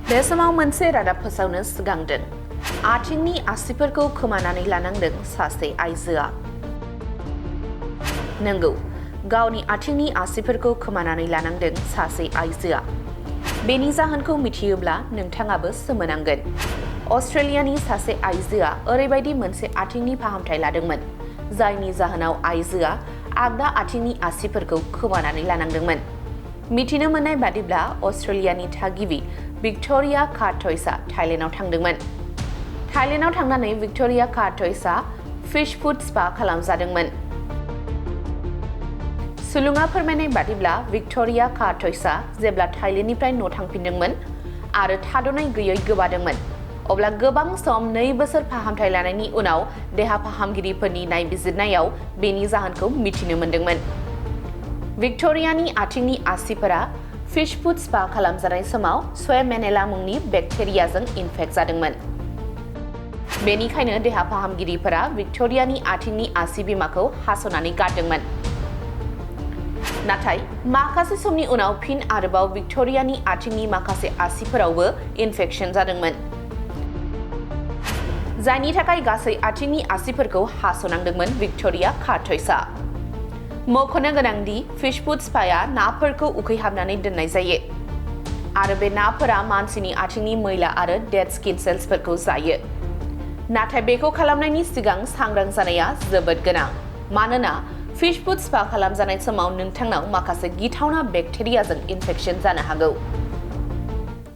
बे समाव मोनसे रादाब फोसावनो सिगांदों। आथिंनि आसिफोरखौ खोमानानै लानांदों सासे आइजोआ। नंगौ, गावनि आथिंनि आसिफोरखौ खोमानानै लानांदों सासे आइजोआ। बेनि जाहोनखौ मिथियोब्ला नोंथाङाबो सोमोनांगोन। अस्ट्रेलियानि सासे आइजोआ ओरैबायदि मोनसे आथिंनि फाहामथाय लादोंमोन, जायनि जाहोनाव आइजोआ आगदा आथिंनि आसिफोरखौ खोमानानै लानांदोंमोन। मिथिनो मोननाय बादिब्ला अस्ट्रेलियानि थागिबि भिक्ट'रिया कार्टइसआ थाइलेन्डआव थांदोंमोन। थाइलेन्डआव थांनानै भिक्ट'रिया कार्टइसआ फिश फुड स्पा खालामजादोंमोन। सुलुङा फोरमायनाय बादिब्ला भिक्ट'रिया कार्टइसआ जेब्ला थाइलेन्डनिफ्राय न' थांफिनदोंमोन आरो थाद'नाय गैयै गोबादोंमोन, अब्ला गोबां सम 2 बोसोर फाहामथाय लानायनि उनाव देहा फाहामगिरिफोरनि नायबिजिरनायाव बेनि जाहोनखौ मिथिनो मोन्दोंमोन। भिक्ट'रियानि आथिंनि आसिफोरा फिश फुड स्पा खालामजानाय समाव SCHWELMENELLA मुंनि बेक्टेरियाजों इनफेक्ट जादोंमोन। बेनिखायनो देहा फाहामगिरिफोरा भिक्ट'रियानि आथिंनि आसि बिमाखौ हास'नानै गारदोंमोन। नाथाय माखासे समनि उनाव फिन आरोबाव भिक्ट'रियानि आथिंनि माखासे आसिफोरावबो इनफेक्शन जादोंमोन, जायनि थाखाय गासै आथिंनि आसिफोरखौ हास'नांदोंमोन भिक्ट'रिया कार्टइसआ। मख'नो गोनांदि फिश फुड स्पाया नाफोरखौ उखैहाबनानै दोननाय जायो आरो बे नाफोरा मानसिनि आथिंनि मैला आरो डेड स्किन सेल्सफोरखौ जायो। नाथाय बेखौ खालामनायनि सिगां सांग्रां जानाया जोबोद गोनां, मानोना फिश फुड स्पा खालामजानाय समाव नोंथांनाव माखासे गिथावना बेक्टेरियाजों इनफेक्शन जानो हागौ।